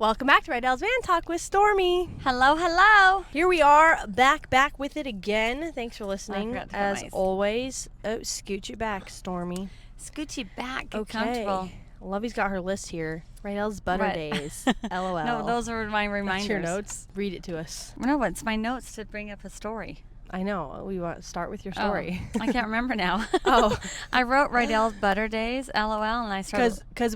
Welcome back to Rydel's Van Talk with Stormy. Hello, hello. Here we are, back with it again. Thanks for listening. As my... always. Oh, scooch it back, Stormy. Scooch it back. Get okay. Comfortable. Lovey's got her list here. Rydel's Butter Days. LOL. No, those are my reminders. That's your notes. Read it to us. No, it's my notes to bring up a story. I know. We want to start with your story. Oh, I can't remember now. Oh. I wrote Rydel's Butter Days, LOL, and I started... Because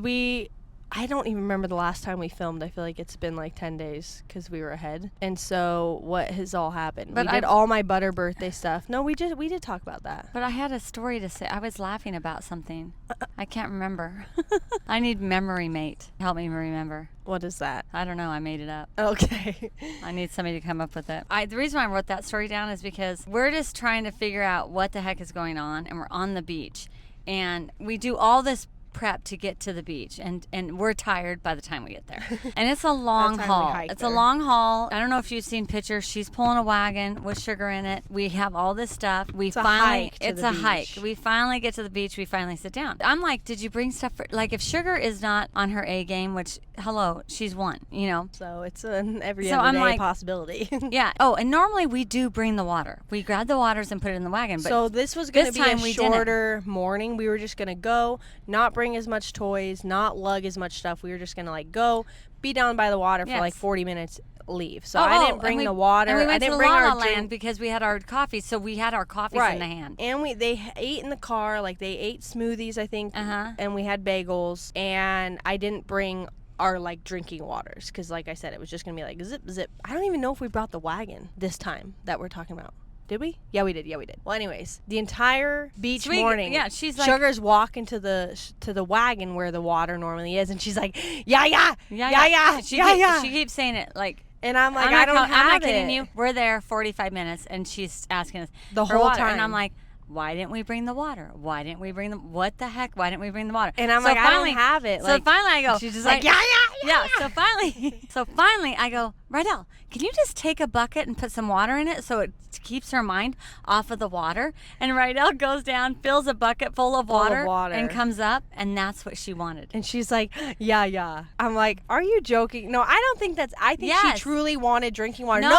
I don't even remember the last time we filmed. I feel like it's been like 10 days because we were ahead. And so what has all happened? We did all my butter birthday stuff. No, we did talk about that. But I had a story to say. I was laughing about something. I can't remember. I need memory mate. Help me remember. What is that? I don't know. I made it up. Okay. I need somebody to come up with it. The reason why I wrote that story down is because we're just trying to figure out what the heck is going on, and we're on the beach. And we do all this prep to get to the beach, and we're tired by the time we get there. And it's a long haul. It's a long haul. I don't know if you've seen pictures. She's pulling a wagon with sugar in it. We have all this stuff. It's a hike. We finally get to the beach. We finally sit down. I'm like, did you bring stuff for, like, if Sugar is not on her A game, which, hello, she's one, you know? So it's an every other day possibility. Yeah. Oh, and normally we do bring the water. We grab the waters and put it in the wagon. But so this was going to be a shorter morning. We were just going to go, not bring as much toys, not lug as much stuff. We were just gonna like go, be down by the water for like 40 minutes, leave. So I didn't bring the water. And we went I didn't to bring La La our Land because we had our coffee. So we had our coffees in the hand. And they ate in the car. Like they ate smoothies, I think. And we had bagels. And I didn't bring our like drinking waters because, like I said, it was just gonna be like zip zip. I don't even know if we brought the wagon this time that we're talking about. Did we? Yeah, we did. Well, anyways, the entire beach morning, she's like, Sugar's walking to the wagon where the water normally is, and she's like, yeah. She keeps saying it like, and I'm like, I'm not kidding you. We're there 45 minutes, and she's asking us the whole water, time, and I'm like, why didn't we bring the water? What the heck? Why didn't we bring the water? And I'm like, I don't have it. So finally I go, she's just like, yeah. So finally I go, Rydel, can you just take a bucket and put some water in it so it keeps her mind off of the water? And Rydel goes down, fills a bucket full of water, and comes up, and that's what she wanted. And she's like, yeah. I'm like, are you joking? No, I don't think that's, I think she truly wanted drinking water.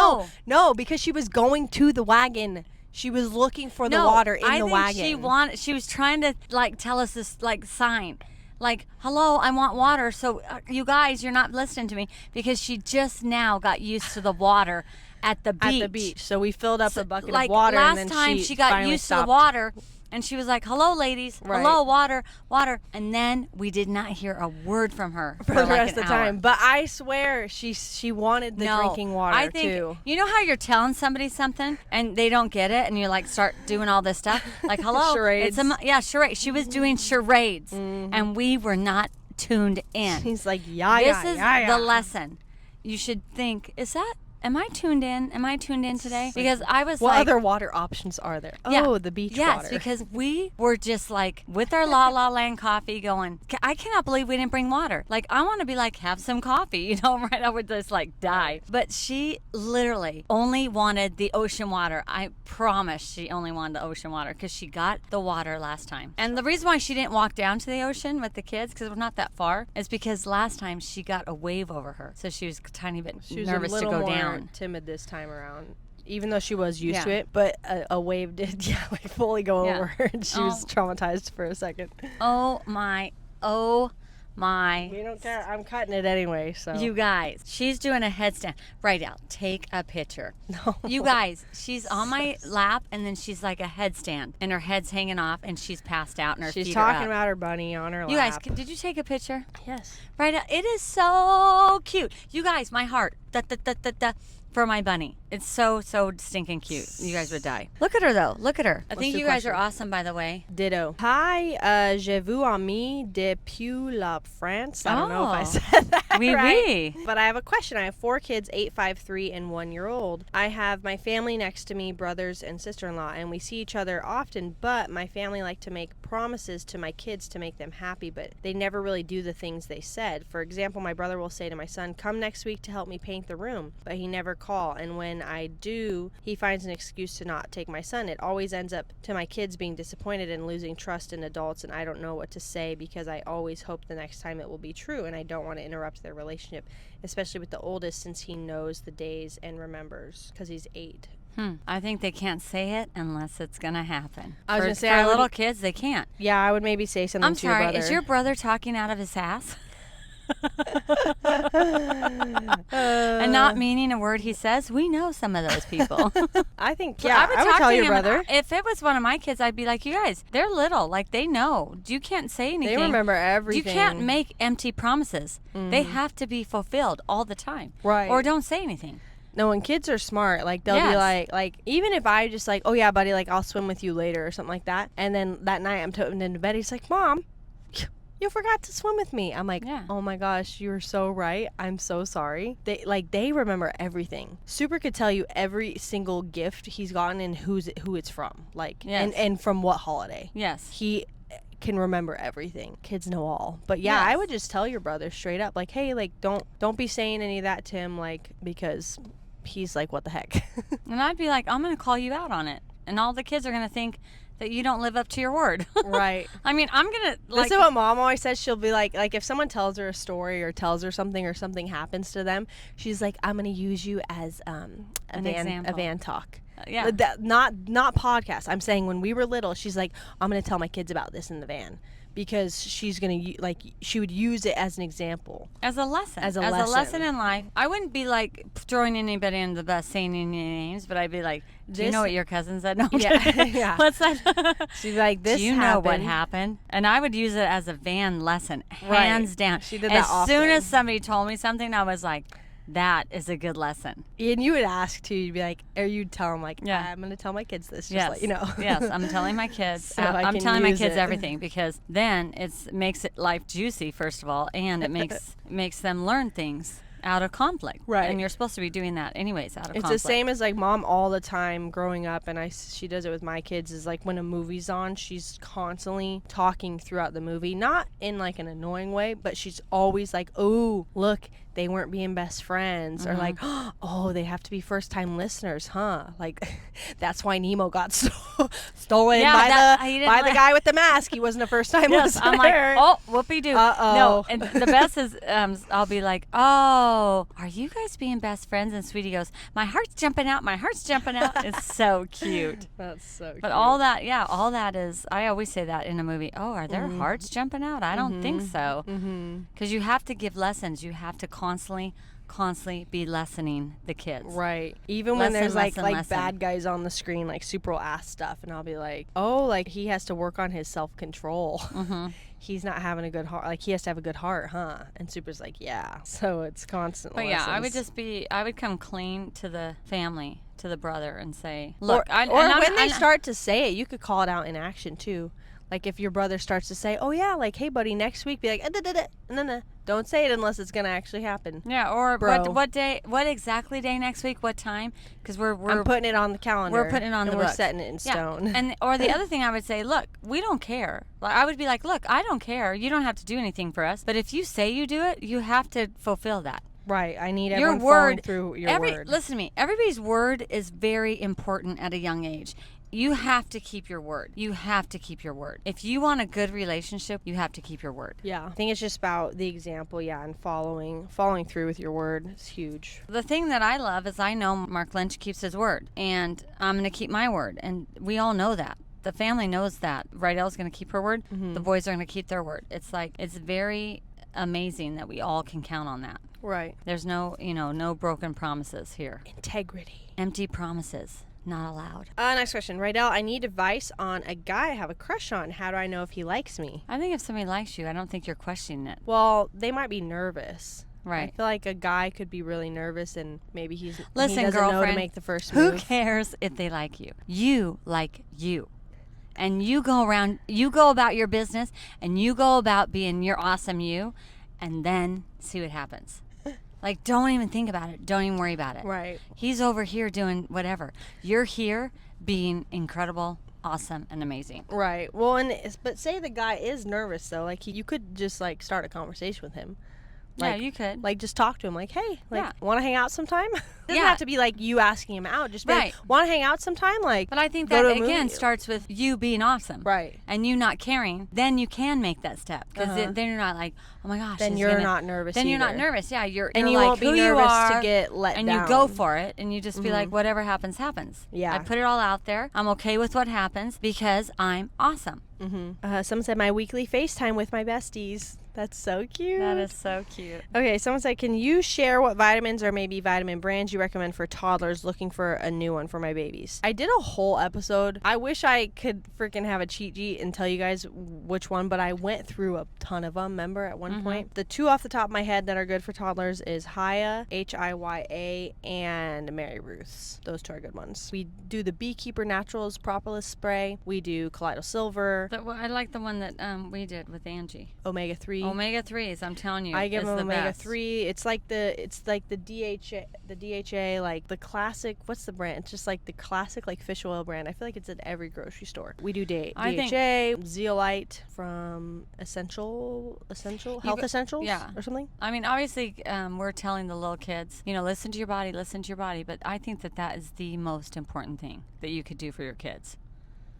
No, because she was going to the wagon. She was looking for the water in the wagon. I think she was trying to like tell us this like sign. Like, hello, I want water. So you guys, you're not listening to me because she just now got used to the water at the beach. So we filled up a bucket of water. Last and then time she got used to the water. And she was like, hello, ladies. Right. Hello, water. And then we did not hear a word from her for the rest of the time. But I swear she wanted the drinking water, too. You know how you're telling somebody something and they don't get it and you like start doing all this stuff? Like, hello. Charades. Charades. She was doing charades. Mm-hmm. And we were not tuned in. She's like, This is the lesson. You should think, am I tuned in? Am I tuned in today? Because I was what other water options are there? Oh, the beach water. Yes, because we were just like with our La La Land coffee going, I cannot believe we didn't bring water. Like, I want to be like, have some coffee, you know, right? I would just like die. But she literally only wanted the ocean water. I promise she only wanted the ocean water because she got the water last time. And the reason why she didn't walk down to the ocean with the kids, because we're not that far, is because last time she got a wave over her. So she was a tiny bit nervous to go down. Timid this time around, even though she was used to it, but a wave did fully go over her, and she was traumatized for a second. Oh my We don't care. I'm cutting it anyway, so. You guys, she's doing a headstand. Rydel, take a picture. No. You guys, she's on my lap, and then she's like a headstand, and her head's hanging off, and she's passed out, and her feet are up. She's talking about her bunny on her lap. You guys, did you take a picture? Yes. Rydel, it is so cute. You guys, my heart, for my bunny. It's so stinking cute. You guys would die. Look at her, though. Look at her. I think you guys are awesome, by the way. Ditto. Hi, je vous ami depuis la France. I don't know if I said that right. But I have a question. I have 4 kids, 8, 5, 3, and 1-year-old. I have my family next to me, brothers and sister-in-law, and we see each other often, but my family like to make promises to my kids to make them happy, but they never really do the things they said. For example, my brother will say to my son, come next week to help me paint the room, but he never call. And when I do, he finds an excuse to not take my son. It always ends up to my kids being disappointed and losing trust in adults, and I don't know what to say because I always hope the next time it will be true, and I don't want to interrupt their relationship, especially with the oldest since he knows the days and remembers because he's 8. I think they can't say it unless it's going to happen. I was going to say, for little kids, they can't. Yeah, I would maybe say something to your brother. I'm sorry, is your brother talking out of his ass? And not meaning a word he says? We know some of those people. I think, I would tell your brother. If it was one of my kids, I'd be like, you guys, they're little. Like, they know. You can't say anything. They remember everything. You can't make empty promises. They have to be fulfilled all the time. Right. Or don't say anything. No, when kids are smart, like they'll be like, even if I just like, oh yeah, buddy, like I'll swim with you later or something like that. And then that night I'm putting into bed, he's like, Mom, you forgot to swim with me. I'm like, oh my gosh, you're so right. I'm so sorry. They remember everything. Super could tell you every single gift he's gotten and who it's from. Like, and from what holiday. Yes. He can remember everything. Kids know all. But yeah, I would just tell your brother straight up, like, hey, like don't be saying any of that to him, like, because he's like, what the heck? And I'd be like, I'm going to call you out on it. And all the kids are going to think that you don't live up to your word. Right. I mean, I'm going to like... This is what Mom always says. She'll be like if someone tells her a story or tells her something or something happens to them, she's like, I'm going to use you as a van talk. Yeah. Not podcast. I'm saying when we were little, she's like, I'm going to tell my kids about this in the van. Because she's going to, like, she would use it as an example. As a lesson. As a lesson in life. I wouldn't be, like, throwing anybody under the bus, saying any names, but I'd be like, do you know what your cousin said? No, yeah. What's that? She'd be like, this Do you know what happened? And I would use it as a van lesson, hands down. She did that often. As soon as somebody told me something, I was like, that is a good lesson. And you would ask too, you'd be like, or you'd tell them like, I'm going to tell my kids this, just let you know. Yes, I'm telling my kids. So I'm telling my kids everything, because then it makes life juicy, first of all, and it makes them learn things out of conflict. Right. And you're supposed to be doing that anyways out of conflict. It's the same as like Mom all the time growing up, and she does it with my kids, is like when a movie's on, she's constantly talking throughout the movie, not in like an annoying way, but she's always like, oh, look, they weren't being best friends, or like, oh, they have to be first time listeners, huh? Like, that's why Nemo got stolen by the guy with the mask. He wasn't a first time listener. I'm like, oh, whoopee-doo. No, and the best is I'll be like, oh, are you guys being best friends? And Sweetie goes, my heart's jumping out. It's so cute. That's so cute. But all that is, I always say that in a movie. Oh, are their hearts jumping out? I don't think so. Because you have to give lessons. You have to constantly be lessening the kids. Right. Even when there's like bad guys on the screen, like Super will ask stuff, and I'll be like, oh, like he has to work on his self-control. He's not having a good heart. Like, he has to have a good heart, huh? And Super's like, yeah. So it's constant But lessons. I would come clean to the family, to the brother, and say, look. When they start to say it, you could call it out in action too. Like if your brother starts to say, oh yeah, like, hey buddy, next week, be like, no. Don't say it unless it's gonna actually happen. Yeah, or what day? What exactly day next week? What time? Because I'm putting it on the calendar. We're putting it on the books. We're setting it in stone. And or the other thing I would say, look, we don't care. Like, I would be like, look, I don't care. You don't have to do anything for us. But if you say you do it, you have to fulfill that. Right. I need everyone following through your word. Listen to me. Everybody's word is very important at a young age. You have to keep your word. If you want a good relationship, you have to keep your word. Yeah. I think it's just about the example, and following through with your word is huge. The thing that I love is I know Mark Lynch keeps his word, and I'm going to keep my word, and we all know that. The family knows that. Rydel's going to keep her word. The boys are going to keep their word. It's like, it's very amazing that we all can count on that. Right. There's no broken promises here. Integrity. Empty promises. Not allowed. Next question. Rydel, I need advice on a guy I have a crush on. How do I know if he likes me? I think if somebody likes you, I don't think you're questioning it. Well, they might be nervous. Right. I feel like a guy could be really nervous, and maybe he doesn't girlfriend, know to make the first move. Who cares if they like you? You like you. And you go about your business, and you go about being your awesome you, and then see what happens. Like, don't even think about it. Don't even worry about it. Right. He's over here doing whatever. You're here being incredible, awesome and amazing. Right. Well, but say the guy is nervous though. Like you could just like start a conversation with him. Like, yeah, you could. Like, just talk to him. Like, hey, like, want to hang out sometime? Doesn't Yeah. have to be like you asking him out. Just be Right. like, want to hang out sometime? Like, But I think go that, to a again, movie? starts with you being awesome. Right. And you not caring. Then you can make that step. Because then you're not like, oh my gosh. Then you're not nervous Then you're not either. nervous. Yeah, you're And you're you like won't be who you nervous are, to get let and down. you go for it. And you just be like, whatever happens, happens. Yeah. I put it all out there. I'm okay with what happens because I'm awesome. Someone said my weekly FaceTime with my besties. That's so cute. That is so cute. Okay, someone said, can you share what vitamins or maybe vitamin brands you recommend for toddlers looking for a new one for my babies? I did a whole episode. I wish I could freaking have a cheat sheet and tell you guys which one, but I went through a ton of them, remember, at one point. The two off the top of my head that are good for toddlers is Hiya, Hiya, and Mary Ruth's. Those two are good ones. We do the Beekeeper Naturals Propolis Spray. We do Kaleido Silver. I like the one that we did with Angie. Omega-3. Omega-3s, I'm telling you. I give is them the omega-3. It's like the DHA, like the classic. What's the brand? It's just like the classic like fish oil brand. I feel like it's at every grocery store. We do DHA, Zeolite from Essential Health Essentials, or something. I mean, obviously, we're telling the little kids, listen to your body, but I think that is the most important thing that you could do for your kids.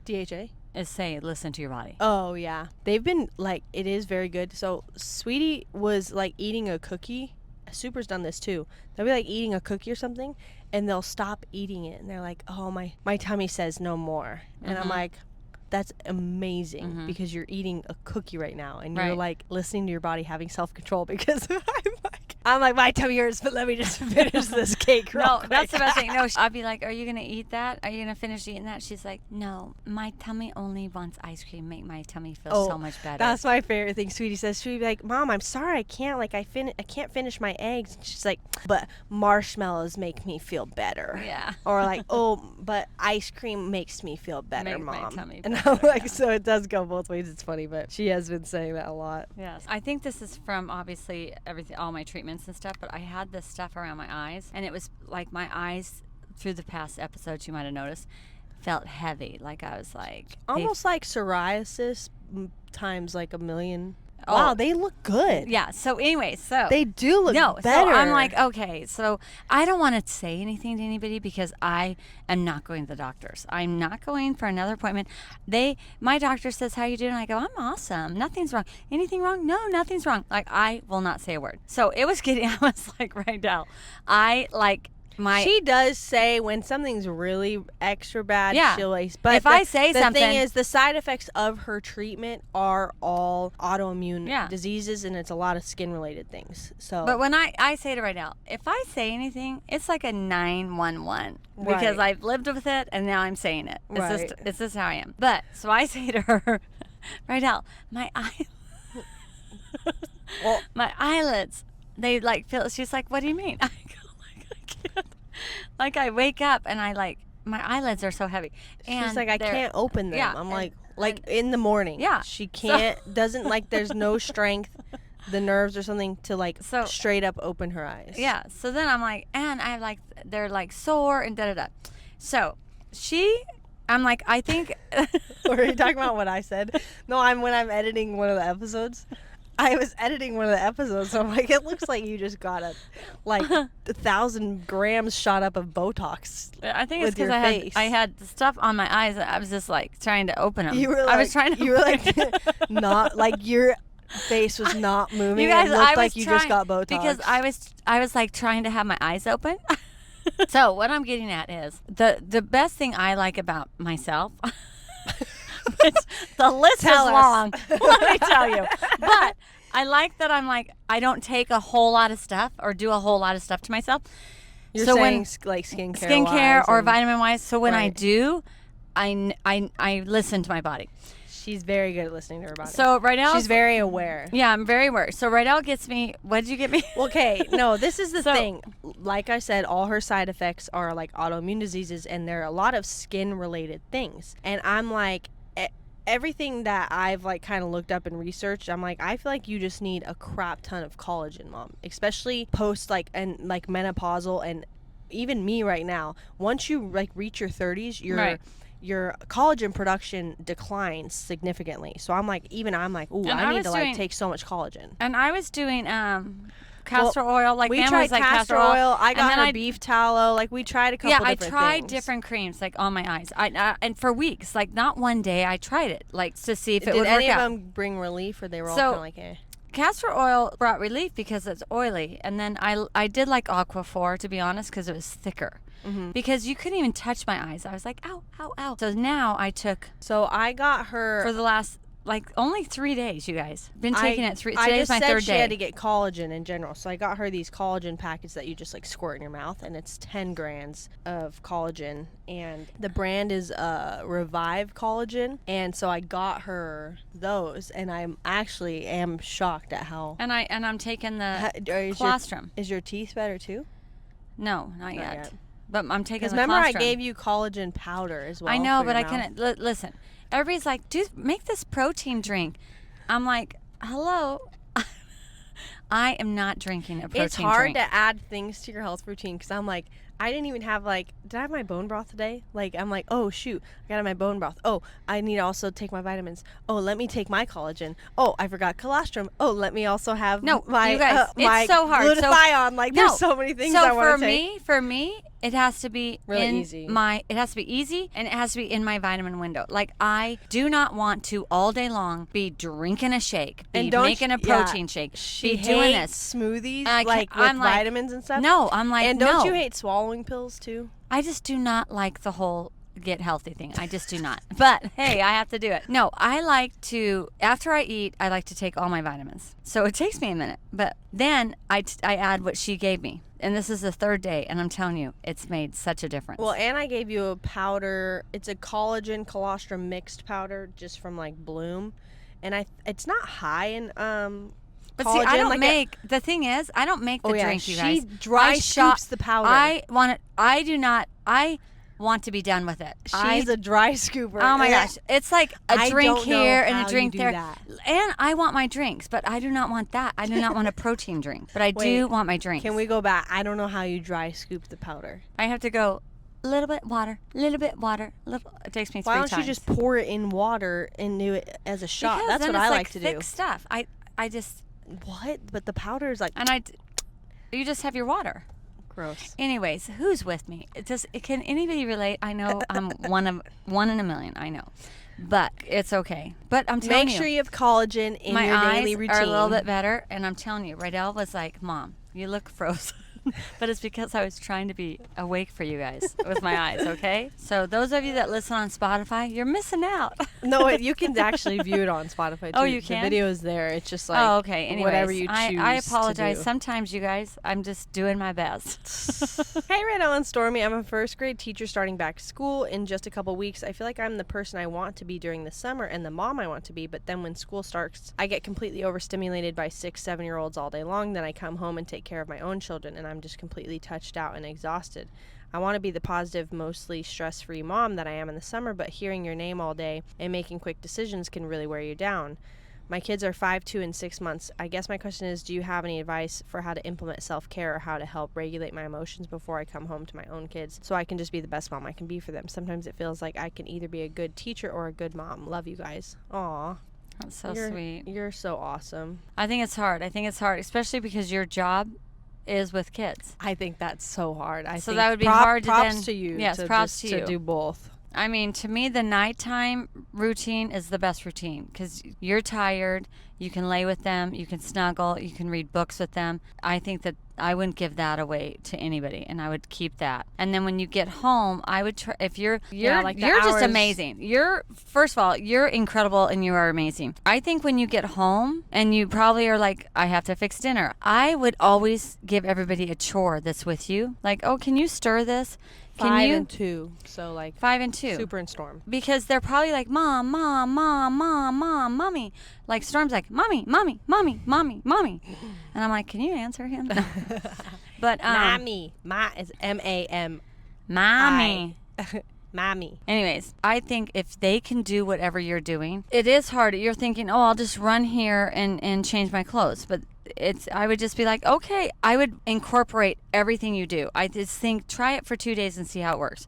DHA? Is say, listen to your body. Oh, yeah. They've been, like, it is very good. So, Sweetie was, like, eating a cookie. Super's done this, too. They'll be, like, eating a cookie or something, and they'll stop eating it. And they're like, oh, my tummy says no more. And I'm like, that's amazing because you're eating a cookie right now. And you're, like, listening to your body, having self-control because I'm like, my tummy hurts, but let me just finish this cake real quick. That's the best thing. No, I'd be like, are you going to eat that? Are you going to finish eating that? She's like, no, my tummy only wants ice cream. Make my tummy feel so much better. That's my favorite thing. Sweetie says, she'd be like, Mom, I'm sorry, I can't. Like, I can't finish my eggs. And she's like, but marshmallows make me feel better. Yeah. Or like, oh, but ice cream makes me feel better, Make my Mom. tummy And better, I'm like, so it does go both ways. It's funny, but she has been saying that a lot. Yes. I think this is from obviously all my treatments and stuff, but I had this stuff around my eyes, and it was like my eyes through the past episodes, you might have noticed, felt heavy. Like I was like almost like psoriasis times like a million. Wow, they look good. Yeah. So anyway, they do look better. So I'm like, okay, so I don't want to say anything to anybody because I am not going to the doctors. I'm not going for another appointment. My doctor says, how you doing? I go, I'm awesome. Nothing's wrong. Anything wrong? No, nothing's wrong. Like, I will not say a word. So it was I was like, right now, she does say when something's really extra bad, she'll but if I say something, the thing is the side effects of her treatment are all autoimmune diseases, and it's a lot of skin related things. So but when I say to right now, if I say anything, it's like a 911 because I've lived with it and now I'm saying it. It's just how I am. But so I say to her right now, my eyelids, they like feel. She's like, what do you mean? I go, like I wake up and my eyelids are so heavy. And she's like, I can't open them. Yeah, I'm like in the morning. Yeah. She can't, doesn't like, there's no strength, the nerves or something to like straight up open her eyes. Yeah. So then I'm like, and I like, they're like sore and da-da-da. So I'm like, I think. Were you talking about what I said? No, when I'm editing one of the episodes. I was editing one of the episodes, so I'm like, it looks like you just got 1,000 grams shot up of Botox. I think it's because I had stuff on my eyes. I was just like trying to open them. I was trying to. You were like not like your face was not moving. You guys, it looked like you just got Botox because I was like trying to have my eyes open. So what I'm getting at is the best thing I like about myself. The list is long. Let me tell you. But I like that I don't take a whole lot of stuff or do a whole lot of stuff to myself. You're saying like skincare or vitamin wise. So when I do, I listen to my body. She's very good at listening to her body. So Rydel, she's very aware. Yeah, I'm very aware. So Rydel gets me. What did you get me? Okay, no, this is the thing. Like I said, all her side effects are like autoimmune diseases, and there are a lot of skin related things. And I'm like, everything that I've like kind of looked up and researched, I'm like, I feel like you just need a crap ton of collagen, Mom, especially post like menopausal, and even me right now. Once you like reach your 30s, your collagen production declines significantly. So I'm like, ooh, I need to like take so much collagen. And I was doing castor oil. Like we Mama tried was like castor oil. I got her I beef tallow. Like we tried a couple different things. Yeah, I tried different creams like on my eyes. And for weeks, like not one day, I tried it like to see if it would work out. Did any of them bring relief, or they were all kind of like, eh? Castor oil brought relief because it's oily, and then I did like Aquaphor, to be honest, because it was thicker. Because you couldn't even touch my eyes. I was like, ow, ow, ow. So now I took. So I got her for the last like only 3 days. You guys been taking it today's my third day. I just said she had to get collagen in general, so I got her these collagen packets that you just like squirt in your mouth, and it's 10 grams of collagen, and the brand is Revive Collagen, and so I got her those, and I'm actually shocked at how. And I'm taking the colostrum. Is your teeth better too? No, not yet. But I'm taking the remember colostrum. I gave you collagen powder as well. I know, but I couldn't. Listen, everybody's like, dude, make this protein drink. I'm like, hello. I am not drinking a protein drink. It's hard to add things to your health routine because I'm like, I didn't even have did I have my bone broth today? Like, I'm like, oh, shoot, I got my bone broth. Oh, I need to also take my vitamins. Oh, let me take my collagen. Oh, I forgot colostrum. Oh, let me also have my you guys, my it's so hard. Glutathione. There's so many things I want to take. For me, it has to be really easy. It has to be easy, and it has to be in my vitamin window. Like, I do not want to all day long be drinking a shake, making a protein shake, be doing this smoothies with vitamins and stuff. No, I'm like, and don't you hate swallowing pills too? I just do not like the whole get healthy thing. I just do not. But hey, I have to do it. No, I like to, after I eat, I like to take all my vitamins. So it takes me a minute, but then I add what she gave me. And this is the third day, and I'm telling you, it's made such a difference. Well, and I gave you a powder. It's a collagen colostrum mixed powder just from like Bloom, and it's not high in But collagen. see, I don't the thing is, I don't make the drink, you guys. She dry scoops the powder. I want to be done with it. She's a dry scooper. Oh my gosh. It's like a drink here and a drink there. That. And I want my drinks, but I do not want that. I do not want a protein drink, but I do want my drinks. Can we go back? I don't know how you dry scoop the powder. I have to go a little bit water, it takes me 3 times. Why don't you just pour it in water and do it as a shot? Because that's then what I like to thick do. Stuff. I just. What? But the powder is like. And you just have your water. Gross. Anyways, who's with me? Can anybody relate? I know I'm one in a million. I know, but it's okay. But I'm telling you, make sure you have collagen in your daily routine. My eyes are a little bit better, and I'm telling you, Rydel was like, "Mom, you look frozen." But it's because I was trying to be awake for you guys with my eyes, okay? So those of you that listen on Spotify, you're missing out. No, you can actually view it on Spotify, too. Oh, you can? The video is there. It's just like okay. Anyways, whatever you choose I apologize. to do. Sometimes, you guys, I'm just doing my best. Hey, Rydel and Stormy. I'm a first grade teacher starting back school in just a couple weeks. I feel like I'm the person I want to be during the summer and the mom I want to be, but then when school starts, I get completely overstimulated by 6, 7-year-olds all day long. Then I come home and take care of my own children, and I'm just completely touched out and exhausted. I want to be the positive, mostly stress-free mom that I am in the summer, but hearing your name all day and making quick decisions can really wear you down. My kids are 5, 2, and 6 months. I guess my question is, do you have any advice for how to implement self-care or how to help regulate my emotions before I come home to my own kids so I can just be the best mom I can be for them? Sometimes it feels like I can either be a good teacher or a good mom. Love you guys. Aw. That's so sweet. You're so awesome. I think it's hard, especially because your job is with kids. I think that's so hard. So that would be hard to props to you. Yes, props to you. To do both. I mean, to me, the nighttime routine is the best routine because you're tired. You can lay with them. You can snuggle. You can read books with them. I think that I wouldn't give that away to anybody, and I would keep that. And then when you get home, I would try. If you're just amazing. First of all, you're incredible, and you are amazing. I think when you get home, and you probably are like, I have to fix dinner. I would always give everybody a chore that's with you. Like, oh, can you stir this? 5 and 2. So like 5 and 2. Super and Storm. Because they're probably like, Mom, Mom, Mom, Mom, Mom, Mommy. Like Storm's like, Mommy, Mommy, Mommy, Mommy, Mommy. And I'm like, can you answer him? No. But Mommy. Ma is M-A-M. Mommy. Mommy. Anyways, I think if they can do whatever you're doing, it is hard. You're thinking, oh, I'll just run here and change my clothes. But I would just be like, okay, I would incorporate everything you do. I just think, try it for 2 days and see how it works.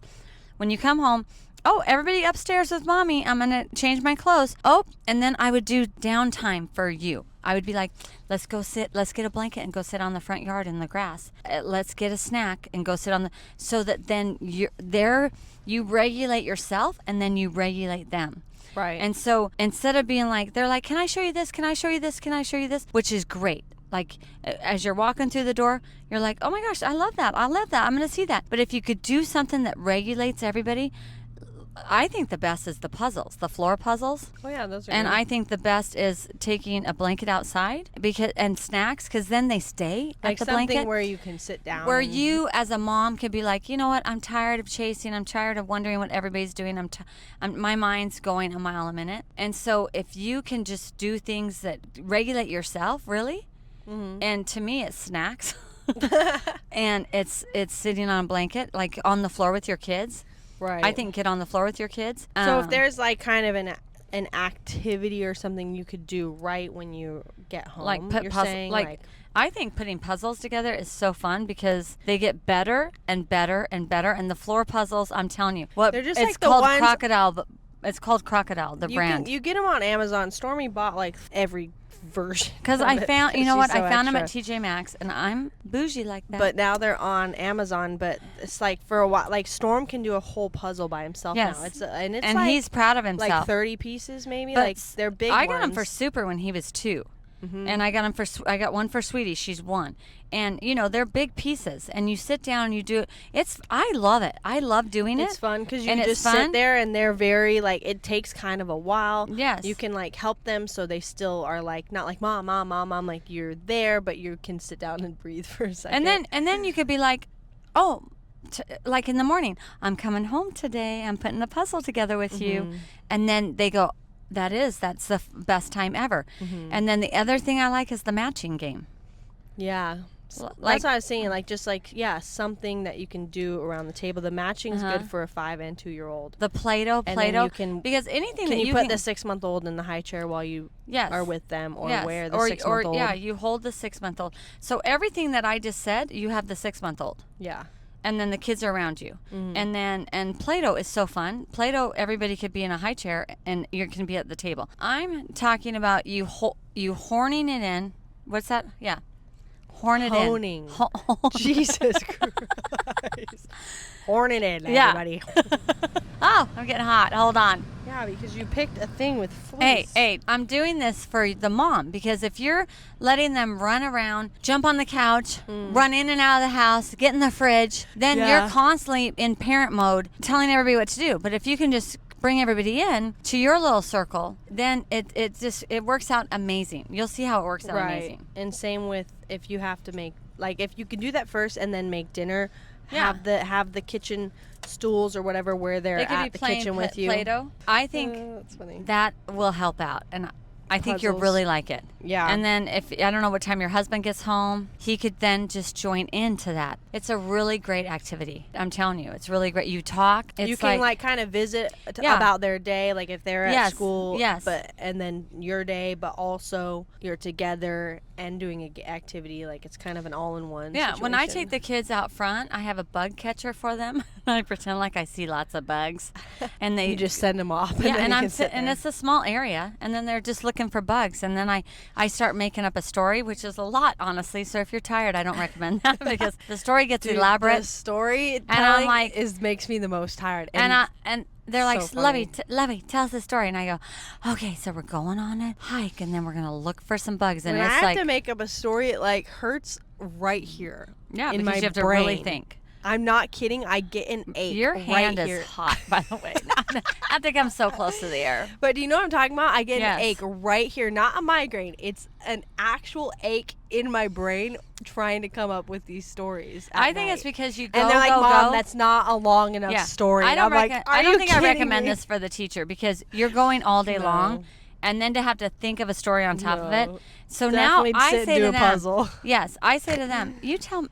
When you come home, oh, everybody upstairs with mommy. I'm going to change my clothes. Oh, and then I would do downtime for you. I would be like, let's go sit, let's get a blanket and go sit on the front yard in the grass. Let's get a snack and go sit on the, so that then you regulate yourself and then you regulate them. Right. And so instead of being like, they're like, can I show you this? Can I show you this? Can I show you this? Which is great. Like, as you're walking through the door, you're like, oh my gosh, I love that. I love that. I'm going to see that. But if you could do something that regulates everybody, I think the best is the puzzles, the floor puzzles. Oh yeah, those are And good. I think the best is taking a blanket outside and snacks, because then they stay like at the something blanket. where you can sit down. Where you, as a mom, could be like, you know what? I'm tired of chasing. I'm tired of wondering what everybody's doing. My mind's going a mile a minute. And so if you can just do things that regulate yourself, really, and to me, it's snacks. And it's sitting on a blanket, like on the floor with your kids. Right. I think get on the floor with your kids. So if there's like kind of an activity or something you could do right when you get home, like put you're puzzle, saying like I think putting puzzles together is so fun because they get better and better and better. And the floor puzzles, I'm telling you, They're just it's like the called ones- Crocodile. But it's called Crocodile, the brand. You get them on Amazon. Stormy bought like every version. Because of I it found, you know she's what? so I found them at extra. TJ Maxx, and I'm bougie like that. But now they're on Amazon. But it's like for a while, like Storm can do a whole puzzle by himself Yes. now. It's and like, he's proud of himself. like 30 pieces maybe. But like they're big. I got him ones. for Super when he was 2. And I got one for Sweetie. She's 1. And you know, they're big pieces, and you sit down and you do it. I love it. I love doing it. It's fun because you And it's just fun. sit there and they're very like, it takes kind of a while. Yes. You can like help them so they still are like, not like mom, like you're there, but you can sit down and breathe for a second. And then you could be like, oh, like in the morning, I'm coming home today. I'm putting a puzzle together with you. And then they go, that's the best time ever. And then the other thing I like is the matching game. Yeah. Like- That's what I was saying. Like, just like, yeah, something that you can do around the table. The matching is good for a 5 and 2 year old. The Play-Doh, And then you can, because anything can that you put the 6-month-old in the high chair while you Yes. are with them, or Yes. wear the or 6-month-old? yeah, you hold the 6-month-old. So everything that I just said, you have the 6-month-old. Yeah. And then the kids are around you. And Play-Doh is so fun. Play-Doh, everybody could be in a high chair and you can be at the table. I'm talking about you horning it in. What's that? Yeah. Horn it Honing. in. Jesus Christ. Horning it, Yeah. everybody. Oh, I'm getting hot. Hold on. Yeah, because you picked a thing with fleece. Hey, I'm doing this for the mom, because if you're letting them run around, jump on the couch, run in and out of the house, get in the fridge, then Yeah. you're constantly in parent mode telling everybody what to do. But if you can just bring everybody in to your little circle, then it works out amazing. You'll see how it works out amazing. And same with if you have to make, like, if you can do that first and then make dinner, Yeah. have the kitchen stools or whatever where they're They could at be the playing kitchen with you. Play-Doh. I think That's funny. that will help out, and I think you'll Puzzles. really like it. Yeah. And then if I don't know what time your husband gets home, he could then just join into that. It's a really great activity. I'm telling you, it's really great. You talk. It's you can like kind of visit Yeah. about their day, like if they're at Yes, school, yes. and then your day, but also you're together and doing an activity. Like it's kind of an all-in-one. Yeah, when I situation. take the kids out front, I have a bug catcher for them. I pretend like I see lots of bugs, and they you just send them off. yeah, then and you I'm can sit and there. it's a small area, and then they're just looking for bugs, and then I start making up a story, which is a lot, honestly. So if you're tired, I don't recommend that because the story gets Dude, elaborate. The story And I'm telling like- makes me the most tired. And they're like, so Lovey, funny. Lovey, tell us the story. And I go, okay, so we're going on a hike, and then we're gonna look for some bugs. And when I it's have like, to make up a story, it like hurts right here. yeah, in because my you have to brain. really think. I'm not kidding. I get an ache. Your right hand here. is hot, by the way. I think I'm so close to the air. But do you know what I'm talking about? I get Yes. an ache right here, not a migraine. It's an actual ache in my brain trying to come up with these stories. I think it's because you go, and they're like, go, Mom, go. that's not a long enough story. I And don't, I'm like, I are don't you think I kidding recommend me? this for the teacher because you're going all day No. long, and then to have to think of a story on top of it. No. So Definitely now I sit and say do to a them, puzzle. yes, I say to them, you tell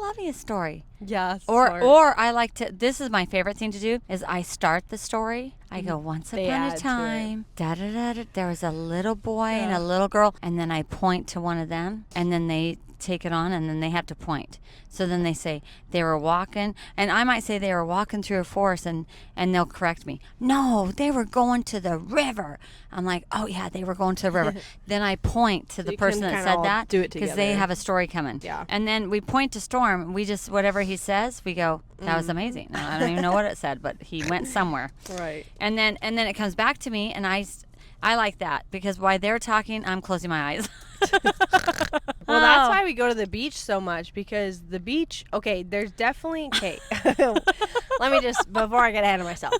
Lovey a story. Yeah. Or I like to, this is my favorite thing to do, is I start the story. I go, once They upon add a to it. time, da-da-da-da, there was a little boy and a little girl, and then I point to one of them, and then they take it on, and then they have to point. So then they say they were walking, and I might say they were walking through a forest, and they'll correct me. No, they were going to the river. I'm like, oh yeah, they were going to the river. Then I point to the person that said that because they have a story coming. Yeah. And then we point to Storm. We just, whatever he says, we go, that was amazing. I don't even know what it said, but he went somewhere. Right. And then it comes back to me, and I like that because while they're talking, I'm closing my eyes. Well, that's why we go to the beach so much, because the beach, okay, there's definitely, okay, let me just, before I get ahead of myself,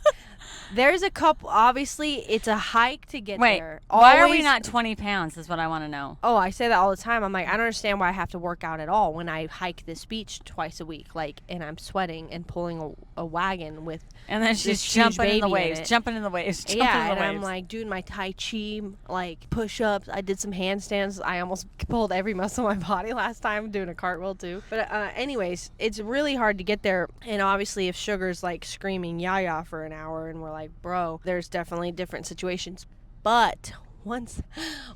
there's a couple, obviously, it's a hike to get there. Why are we not 20 pounds is what I want to know. Oh, I say that all the time. I'm like, I don't understand why I have to work out at all when I hike this beach twice a week, like, and I'm sweating and pulling a wagon with and then she's jumping in the waves, jumping in the waves. Yeah, and I'm like doing my Tai Chi, like push-ups. I did some handstands. I almost pulled every muscle in my body last time doing a cartwheel too. But anyways, it's really hard to get there. And obviously if Sugar's like screaming yah for an hour and we're like, bro, there's definitely different situations. But once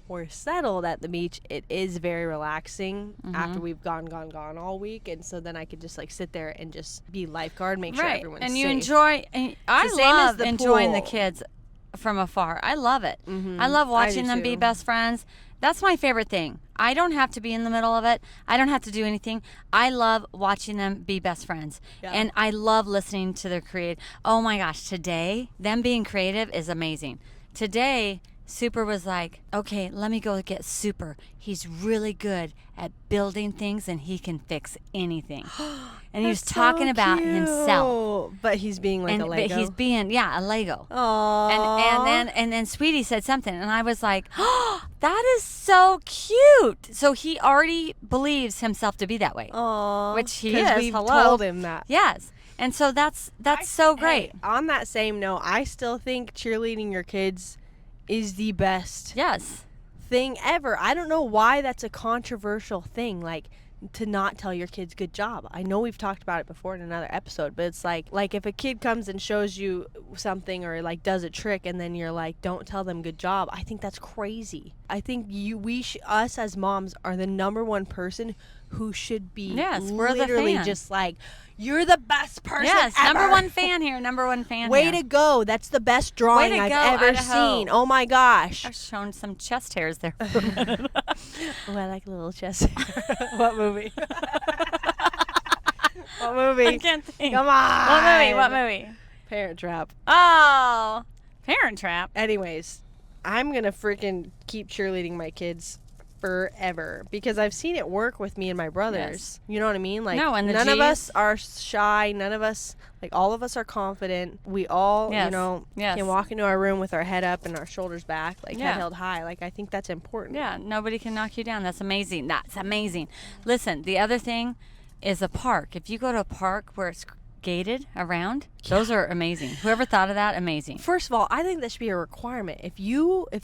we're settled at the beach, it is very relaxing after we've gone all week. And so then I could just like sit there and just be lifeguard, make sure everyone's safe. And you enjoy, and I love enjoying the kids from afar. I love it. I love watching them be best friends. That's my favorite thing. I don't have to be in the middle of it. I don't have to do anything. I love watching them be best friends. Yeah. And I love listening to their creative. Oh my gosh, today, them being creative is amazing. Today, Super was like, okay, let me go get Super. He's really good at building things and he can fix anything. And he was talking about himself. But he's being like a Lego. But he's being, a Lego. Aww. And then Sweetie said something and I was like, oh, that is so cute. So he already believes himself to be that way. Aww. Which he is. We've told him that. Yes. And so that's so great. Hey, on that same note, I still think cheerleading your kids is the best thing ever. I don't know why that's a controversial thing, like to not tell your kids good job. I know we've talked about it before in another episode, but it's like if a kid comes and shows you something or like does a trick and then you're like, don't tell them good job. I think that's crazy. I think us as moms are the number one person who should be literally just like, you're the best person ever. Number one fan here. Number one fan Way to go. That's the best drawing I've ever seen. Oh my gosh. I've shown some chest hairs there. Oh, I like little chest hair. What movie? What movie? I can't think. Come on. What movie? Parent Trap. Oh, Parent Trap. Anyways, I'm going to freaking keep cheerleading my kids forever because I've seen it work with me and my brothers. Yes. You know what I mean? Like, none of us are shy. None of us, like, all of us are confident. We all, can walk into our room with our head up and our shoulders back, like head held high. Like, I think that's important. Yeah, nobody can knock you down. That's amazing. Listen, the other thing is a park. If you go to a park where it's gated around, those are amazing. Whoever thought of that, amazing. First of all, I think that should be a requirement. If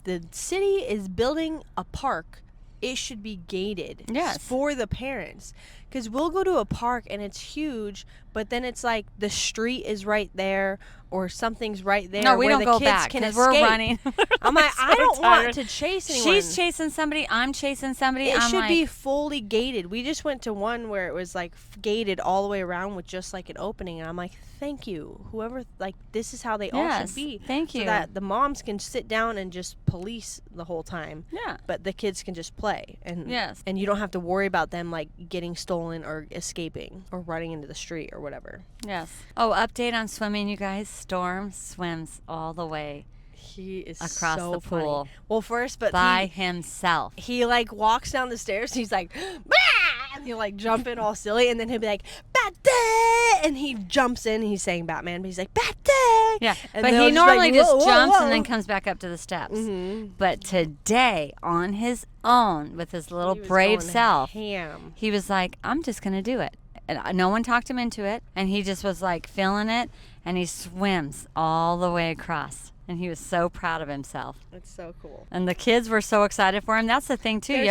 the city is building a park, it should be gated for the parents. Because we'll go to a park and it's huge, but then it's like the street is right there or something's right there. No, we where don't the go kids back because we're running. I'm like, I don't want to chase anyone. She's chasing somebody. I'm chasing somebody. It should be fully gated. We just went to one where it was like gated all the way around with just like an opening. And I'm like, thank you. Whoever, like, this is how they all should be. Thank you. So that the moms can sit down and just police the whole time. Yeah. But the kids can just play. And and you don't have to worry about them like getting stolen or escaping or running into the street or whatever. Yes. Oh, update on swimming, you guys. Storm swims all the way. He is across so the pool. Funny. Well, first, but by himself. He like walks down the stairs and he's like, bah! And he'll like jump in all silly, and then he'll be like, Batman! And he jumps in. He's saying Batman, but he's like, Batman! Yeah, and but he normally just jumps and then comes back up to the steps. Mm-hmm. But today, on his own, with his little brave self, he was like, I'm just gonna do it. And no one talked him into it, and he just was like feeling it, and he swims all the way across. And he was so proud of himself. It's so cool. And the kids were so excited for him. That's the thing, too. Sweetie's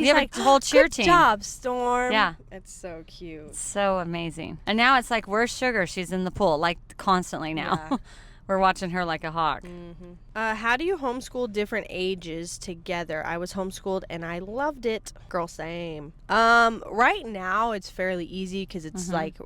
you have like, a whole cheer team. Good job, Storm. Yeah. It's so cute. So amazing. And now it's like, where's Sugar? She's in the pool, like, constantly now. Yeah. we're watching her like a hawk. How do you homeschool different ages together? I was homeschooled and I loved it. Girl, same. Right now it's fairly easy because it's like,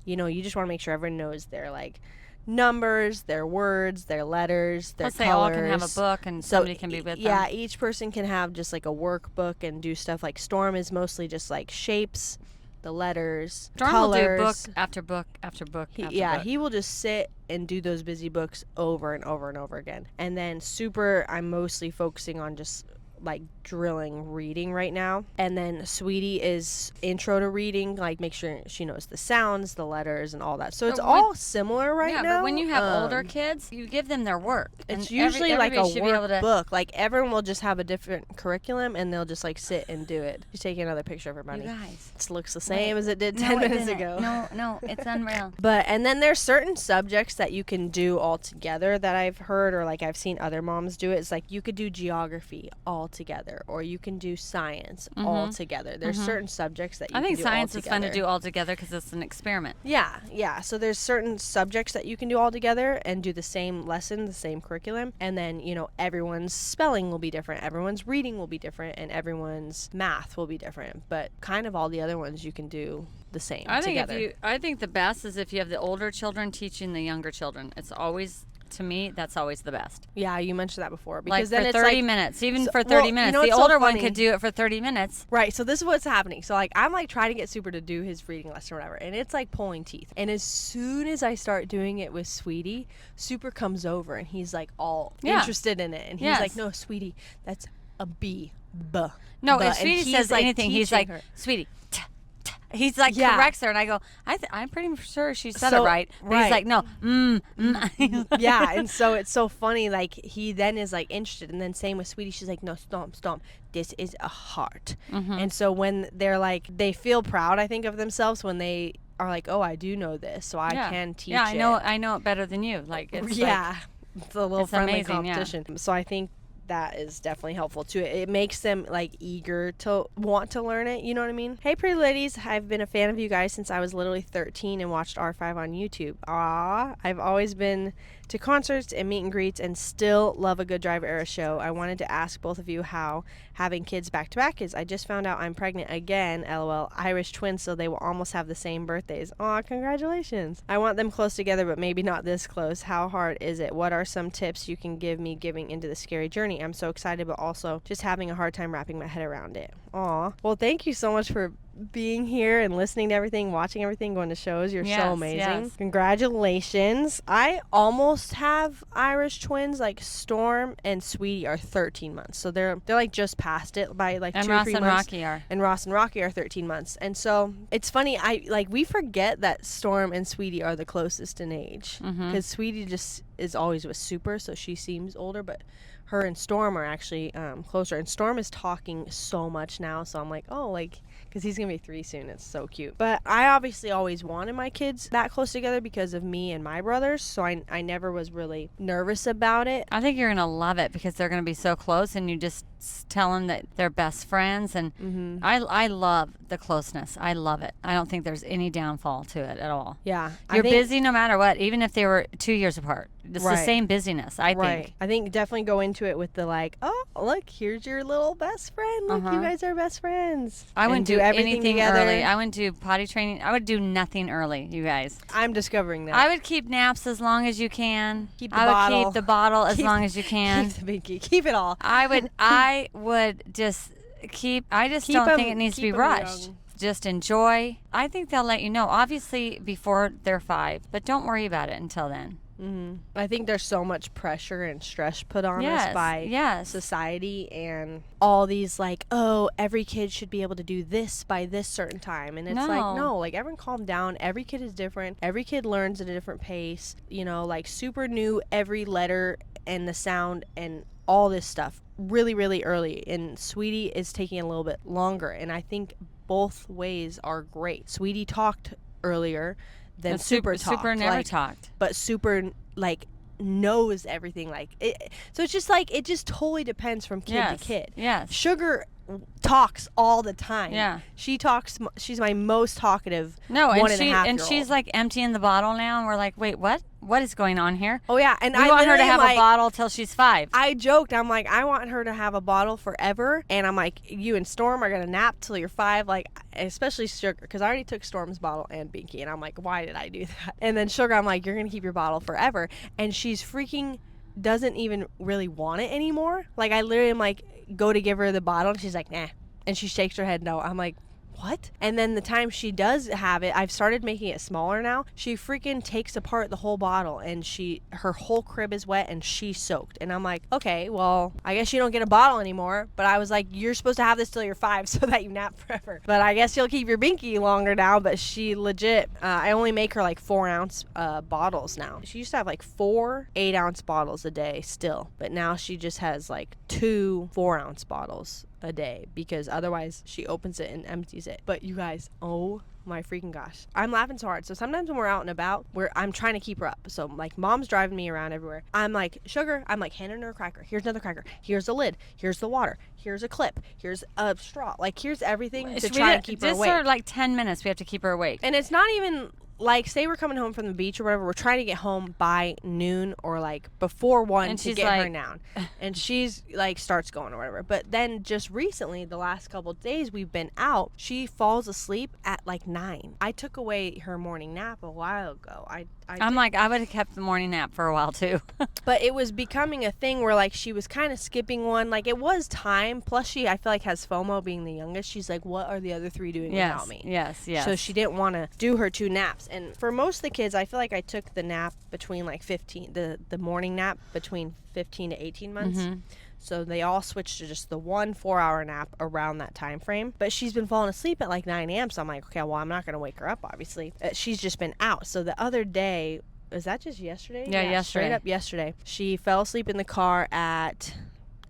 you know, you just want to make sure everyone knows their like numbers, their words, their letters, their Plus, colors. they all can have a book and somebody can be with them. Yeah, each person can have just like a workbook and do stuff. Like Storm is mostly just like shapes, the letters, Storm colors. will do book after book after book after book. He will just sit and do those busy books over and over and over again. And then Super, I'm mostly focusing on just like drilling reading right now. And then Sweetie is intro to reading, like make sure she knows the sounds, the letters, and all that. So it's all similar right now. Yeah, but when you have older kids, you give them their work. It's usually like a workbook. Like everyone will just have a different curriculum and they'll just like sit and do it. Just take another picture of everybody. You guys. It looks the same as it did 10 minutes ago. No, it's unreal. And then there's certain subjects that you can do all together that I've heard, or like I've seen other moms do it. It's like you could do geography all together, or you can do science all together. There's certain subjects that you can do all together. I think science is fun to do all together because it's an experiment. Yeah. So there's certain subjects that you can do all together and do the same lesson, the same curriculum. And then, you know, everyone's spelling will be different, everyone's reading will be different, and everyone's math will be different. But kind of all the other ones you can do the same together. I think the best is if you have the older children teaching the younger children. It's always, to me, that's always the best. Yeah, you mentioned that before. Because like then for 30 minutes, even for 30 minutes. You know, the older one could do it for 30 minutes. Right, so this is what's happening. So like I'm like trying to get Super to do his reading lesson or whatever, and it's like pulling teeth. And as soon as I start doing it with Sweetie, Super comes over and he's like all interested in it. And he's like, no, Sweetie, that's a B. B. No, if Sweetie says like anything, he's like, Sweetie. He's like corrects her, and I go, I'm pretty sure she said it right. But he's like, no, yeah, and so it's so funny. Like he then is like interested, and then same with Sweetie. She's like, no, stop. This is a heart. And so when they're like, they feel proud, I think, of themselves when they are like, oh, I do know this, so I can teach. Yeah, I know it better than you. Like it's it's a little friendly amazing, competition. Yeah. So I think that is definitely helpful too. It makes them like eager to want to learn it, you know what I mean? Hey pretty ladies, I've been a fan of you guys since I was literally 13 and watched R5 on YouTube. I've always been to concerts and meet and greets and still love a good Driver Era show. I wanted to ask both of you how having kids back to back is. I just found out I'm pregnant again, lol, Irish twins, so they will almost have the same birthdays. Aw, congratulations. I want them close together, but maybe not this close. How hard is it? What are some tips you can give me giving into the scary journey? I'm so excited, but also just having a hard time wrapping my head around it. Aw. Well, thank you so much for being here and listening to everything, watching everything, going to shows. You're so amazing. Yes. Congratulations. I almost have Irish twins. Like Storm and Sweetie are 13 months. So they're like just past it by like 2 or 3 months. And Ross and Rocky are. And Ross and Rocky are 13 months. And so it's funny, we forget that Storm and Sweetie are the closest in age. Because Sweetie just is always with Super, so she seems older, but her and Storm are actually closer. And Storm is talking so much now, so I'm like, oh, like, because he's going to be 3 soon. It's so cute. But I obviously always wanted my kids that close together because of me and my brothers, so I never was really nervous about it. I think you're going to love it because they're going to be so close, and you just tell them that they're best friends. And I love the closeness. I love it. I don't think there's any downfall to it at all. Yeah. You're busy no matter what, even if they were 2 years apart. It's the same busyness, I think. I think definitely go into it with the like, oh, look, here's your little best friend. Look, you guys are best friends. I wouldn't do anything early. I wouldn't do potty training. I would do nothing early, you guys. I'm discovering that. I would keep naps as long as you can. Keep the bottle. I would keep the bottle as long as you can. Keep the binky. Keep it all. I would just keep. I just don't think it needs to be rushed. Young. Just enjoy. I think they'll let you know, obviously, before they're 5, but don't worry about it until then. I think there's so much pressure and stress put on us by society and all these like, oh, every kid should be able to do this by this certain time. And it's like, no, like everyone calm down. Every kid is different. Every kid learns at a different pace. You know, like Super knew every letter and the sound and all this stuff really, really early. And Sweetie is taking a little bit longer. And I think both ways are great. Sweetie talked earlier than Super talked. Super never talked. But Super, like, knows everything. Like, so it's just like, it just totally depends from kid to kid. Yes. Sugar talks all the time. Yeah. She talks, she's my most talkative No, one and a half year and she's old. like emptying the bottle now, and we're like, wait, what? what is going on here? Oh yeah, and I want her to have a bottle till she's 5. I joked, I'm like, I want her to have a bottle forever, and I'm like, you and Storm are gonna nap till you're 5, like, especially Sugar, because I already took Storm's bottle and Binky, and I'm like, why did I do that? And then Sugar, I'm like, you're gonna keep your bottle forever, and she's freaking doesn't even really want it anymore. Like, I literally am like, go to give her the bottle, and she's like, nah, and she shakes her head no. I'm like, what? And then the time she does have it, I've started making it smaller now. She freaking takes apart the whole bottle, and her whole crib is wet, and she's soaked. And I'm like, okay, well, I guess you don't get a bottle anymore. But I was like, you're supposed to have this till you're 5 so that you nap forever. But I guess you'll keep your Binky longer now. But she legit, I only make her like 4-ounce bottles now. She used to have like 4 8-ounce bottles a day still. But now she just has like 2 4-ounce bottles a day, because otherwise she opens it and empties it. But you guys, oh my freaking gosh, I'm laughing so hard. So sometimes when we're out and about, I'm trying to keep her up. So like, Mom's driving me around everywhere. I'm like, Sugar, I'm like, handing her a cracker. Here's another cracker. Here's a lid. Here's the water. Here's a clip. Here's a straw. Like, here's everything to try and keep her awake. Just for like 10 minutes, we have to keep her awake. And it's not even like, say we're coming home from the beach or whatever, we're trying to get home by noon or like before 1 to get her down. And she's like, starts going or whatever. But then just recently, the last couple of days we've been out, she falls asleep at like 9. I took away her morning nap a while ago. I'm like, I would have kept the morning nap for a while too. But it was becoming a thing where like she was kind of skipping one. Like, it was time. Plus she, I feel like, has FOMO being the youngest. She's like, what are the other 3 doing without me? Yes. So she didn't want to do her 2 naps. And for most of the kids, I feel like I took the nap between like 15, the morning nap between 15 to 18 months. Mm-hmm. So they all switched to just the 1 4-hour nap around that time frame. But she's been falling asleep at like 9 a.m. So I'm like, okay, well, I'm not going to wake her up, obviously. She's just been out. So the other day, was that just yesterday? Yeah, yesterday. Straight up yesterday. She fell asleep in the car at...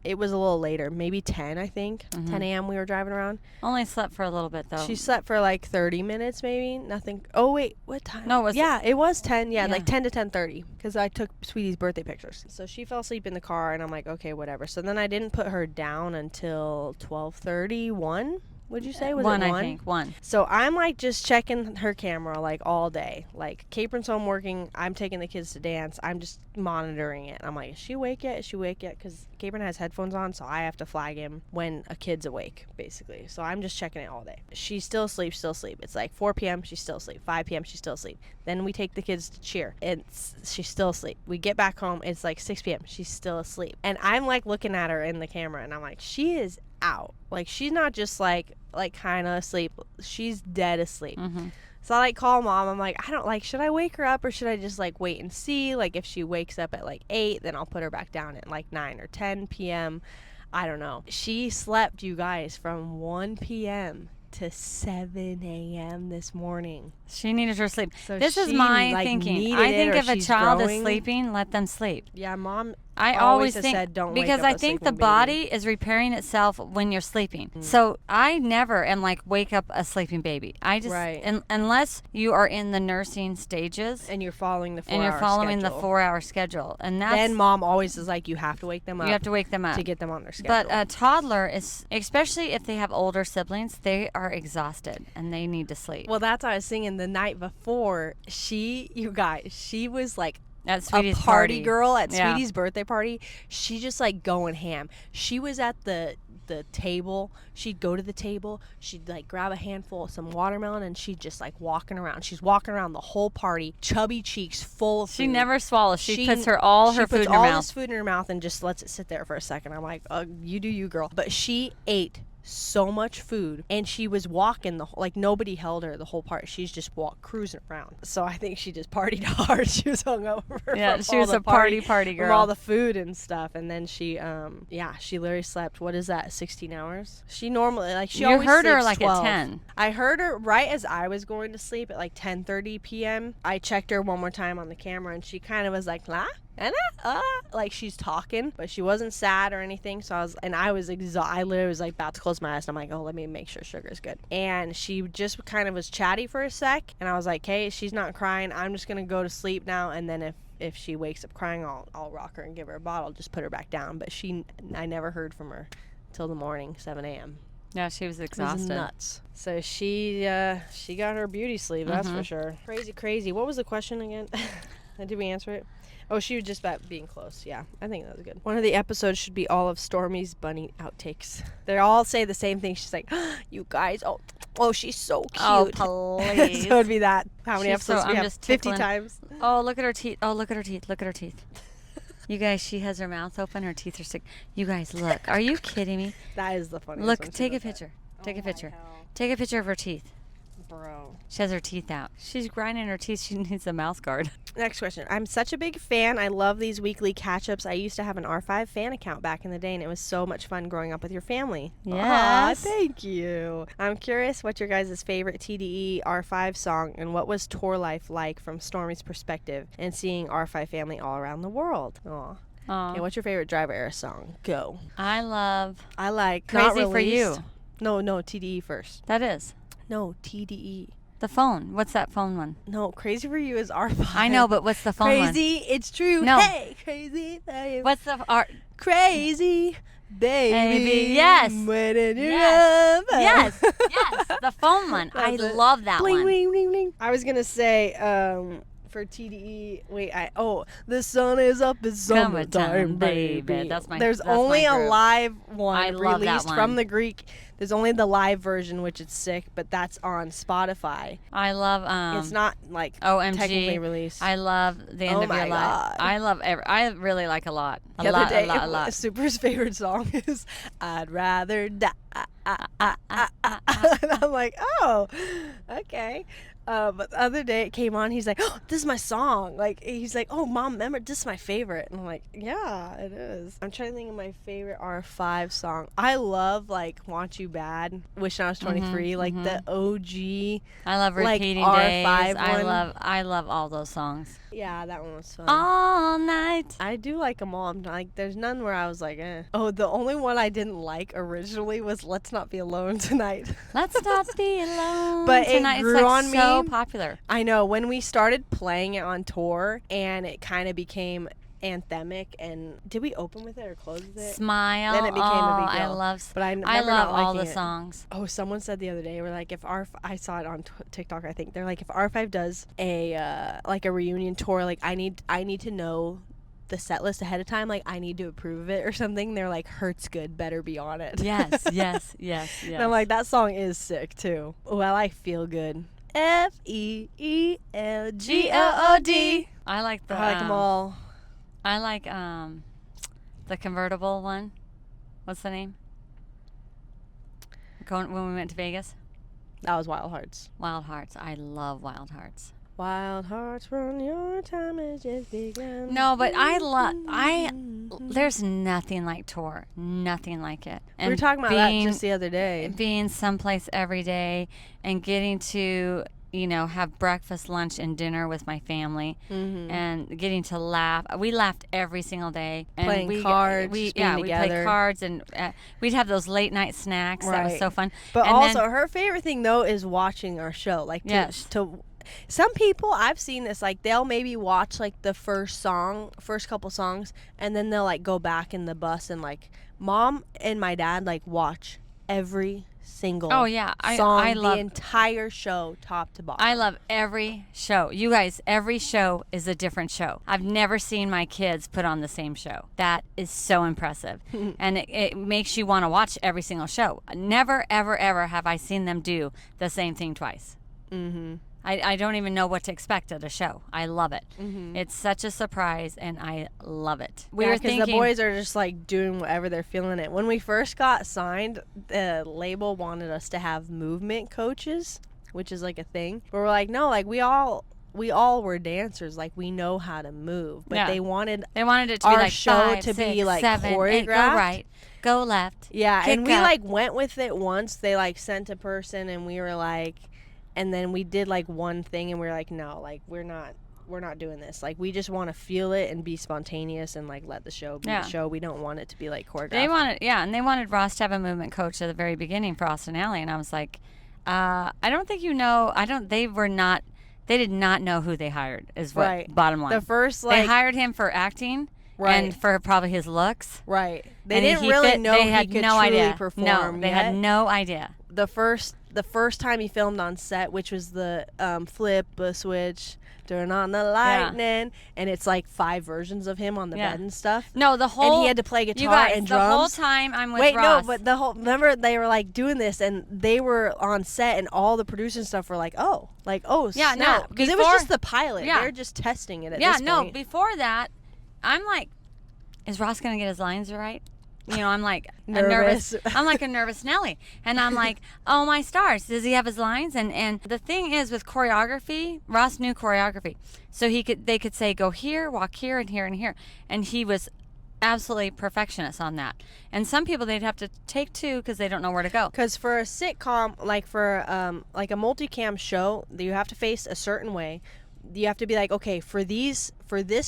It was a little later, maybe 10, I think. Mm-hmm. 10 a.m. we were driving around. Only slept for a little bit, though. She slept for like 30 minutes, maybe. Nothing. Oh, wait. What time? No, it was 10. Yeah, like 10 to 10:30, because I took Sweetie's birthday pictures. So she fell asleep in the car, and I'm like, okay, whatever. So then I didn't put her down until 12:31. Would you say? Was 1, it 1? I think. 1. So I'm like just checking her camera like all day. Like, Capron's home working. I'm taking the kids to dance. I'm just monitoring it. I'm like, is she awake yet? Is she awake yet? Because Capron has headphones on, so I have to flag him when a kid's awake, basically. So I'm just checking it all day. She's still asleep, It's like 4 p.m. She's still asleep. 5 p.m. She's still asleep. Then we take the kids to cheer. She's still asleep. We get back home. It's like 6 p.m. She's still asleep. And I'm like looking at her in the camera, and I'm like, she is out. Like, she's not just like kind of asleep. She's dead asleep. Mm-hmm. So I like call Mom. I'm like, I don't like, should I wake her up or should I just like wait and see? Like, if she wakes up at like 8, then I'll put her back down at like 9 or 10 p.m. I don't know. She slept, you guys, from 1 p.m. to 7 a.m. this morning. She needed her sleep. So this is my thinking. I think if a child is sleeping, let them sleep. Yeah, Mom. I always think, said, don't because wake up I think the body is repairing itself when you're sleeping. So I never am like, wake up a sleeping baby. I just, unless you are in the nursing stages and you're following the 4-hour and you're following the 4-hour schedule, and that's, then Mom always is like, you have to wake them up. You have to wake them up to get them on their schedule. But a toddler is, especially if they have older siblings, they are exhausted and they need to sleep. Well, that's what I was singing the night before. She was like at Sweetie's a party girl at Sweetie's birthday party. She just like going ham. She was at the table. She'd go to the table. She'd like grab a handful of some watermelon, and she'd just like walking around. She's walking around the whole party, chubby cheeks, full of food. She never swallows. She puts all her food in her mouth. She puts all this food in her mouth and just lets it sit there for a second. I'm like, you do you, girl. But she ate so much food, and she was walking like nobody held her the whole part. She's just cruising around. So I think she just partied hard. She was hungover. Yeah, she was a party girl. From all the food and stuff. And then she she literally slept, what is that, 16 hours? She normally, like, she always heard her sleeps like 12. at 10. I heard her right as I was going to sleep at like 10:30 p.m. I checked her one more time on the camera, and she kind of was like, la? Like she's talking, but she wasn't sad or anything. So I was exhausted. I literally was like about to close my eyes, and I'm like, oh, let me make sure Sugar's good. And she just kind of was chatty for a sec, and I was like, hey, she's not crying. I'm just gonna go to sleep now, and then if she wakes up crying, I'll rock her and give her a bottle, just put her back down. But I never heard from her till the morning, 7 a.m. Yeah, she was exhausted. It was nuts. So she got her beauty sleep, that's for sure. Crazy. What was the question again? Did we answer it? Oh, she was just about being close. Yeah, I think that was good. One of the episodes should be all of Stormy's bunny outtakes. They all say the same thing. She's like, you guys, oh, she's so cute. Oh, please. So it'd be that. How many She's episodes do we have? just 50 tickling. times. Oh, look at her teeth. Oh, look at her teeth. Look at her teeth. You guys, she has her mouth open. Her teeth are sick. You guys, look. Are you kidding me? That is the funniest Look, one. take a picture. Take a picture. Take a picture of her teeth. Bro. She has her teeth out. She's grinding her teeth. She needs a mouth guard. Next question. I'm such a big fan. I love these weekly catch-ups. I used to have an R5 fan account back in the day, and it was so much fun growing up with your family. Yes. Thank you. I'm curious what your guys' favorite TDE R5 song, and what was tour life like from Stormy's perspective and seeing R5 Family all around the world. Aw. Okay, what's your favorite Driver Era song? Go. I like Crazy for You. No, TDE first. That is. No, TDE. The phone. What's that phone one? No, Crazy for You is R5. I know, but what's the phone one? Crazy, it's true. No. Hey, crazy for you. What's the R? Crazy, baby. Yes. When in your Yes. love. Yes. The phone one. I love that Bling, one. bling, bling, bling. I was gonna say, for TDE, the sun is up, it's summertime, baby. That's my. There's that's only my a group. live one I love that released one. from the Greek. There's only the live version, which is sick, but that's on Spotify. I love. It's not like OMG. technically released. I love the end Oh of your my life. God. I love. I really like a lot. The other day, Super's favorite song is "I'd Rather Die." And I'm like, oh, okay. But the other day it came on. He's like, oh, this is my song. Like, he's like, oh, Mom, remember, this is my favorite. And I'm like, yeah, it is. I'm trying to think of my favorite R5 song. I love, like, Want You Bad, Wishing I Was 23, like the OG. I love Repeating like, Days. R5 one. I love all those songs. Yeah, that one was fun. All night. I do like them all. Like, there's none where I was like, eh. Oh, the only one I didn't like originally was Let's Not Be Alone Tonight. Let's not be alone But tonight. it grew it's like on so me. popular. I know. When we started playing it on tour and it kind of became anthemic, and did we open with it or close with it? Smile. Then it became a big deal. I love. But I I remember love not all liking the it. songs. Oh, someone said the other day, we're like, if I saw it on TikTok, I think they're like, if R5 does a like a reunion tour, like I need to know the set list ahead of time. Like, I need to approve of it or something. They're like, Hurts Good better be on it. Yes. And I'm like, that song is sick too. Well, I Feel Good. FEELGOOD. I like the. I like them all. I like the convertible one. What's the name? When we went to Vegas. That was Wild Hearts. Wild Hearts. I love Wild Hearts. Wild hearts run, your time has just begun. No, but there's nothing like tour. Nothing like it. We were talking about that just the other day. Being someplace every day and getting to, have breakfast, lunch, and dinner with my family, and getting to laugh. We laughed every single day. And playing cards, we together. played cards, and we'd have those late night snacks. Right. That was so fun. But and also, her favorite thing though is watching our show. Like, to some people, I've seen this, like, they'll maybe watch, like, the first couple songs, and then they'll, like, go back in the bus and, like, Mom and my dad, like, watch every single song, I love the entire show, top to bottom. I love every show. You guys, every show is a different show. I've never seen my kids put on the same show. That is so impressive. And it makes you want to watch every single show. Never, ever, ever have I seen them do the same thing twice. I don't even know what to expect at a show. I love it. It's such a surprise, and I love it. We were thinking, because the boys are just like doing whatever they're feeling it. When we first got signed, the label wanted us to have movement coaches, which is like a thing. But we're like, no, like we all were dancers, like we know how to move. But they wanted it to our be like show 5, to 6, be like 7, choreographed. 8, go right, go left. Yeah, and we up. like went with it once. They like sent a person, and we were like. And then we did like one thing, and we were like, no, like we're not doing this. Like, we just want to feel it and be spontaneous and like let the show be the show. We don't want it to be like choreographed. They wanted Ross to have a movement coach at the very beginning for Austin Alley, and I was like, I don't think they did not know who they hired. Is what bottom line. The first they hired him for acting. And for probably his looks. Right. They didn't really know he could truly perform. No, they had no idea. The first the first time he filmed on set, which was the flip a switch, turn on the lightning, and it's like 5 versions of him on the bed and stuff. No, the whole... And he had to play guitar you guys, and drums. The whole time I'm with Wait, Ross. no, but the whole... Remember, they were, like, doing this, and they were on set, and all the producers and stuff were like, oh, snap. No, because it was just the pilot. Yeah. They were just testing it at this point. Yeah, no, before that, I'm like, is Ross going to get his lines right? You know, I'm like nervous. I'm like a nervous Nelly. And I'm like, oh my stars, does he have his lines? And the thing is with choreography, Ross knew choreography. So they could say, go here, walk here, and here, and here. And he was absolutely perfectionist on that. And some people, they'd have to take 2 because they don't know where to go. Because for a sitcom, like for like a multicam show, you have to face a certain way. You have to be like, okay, for this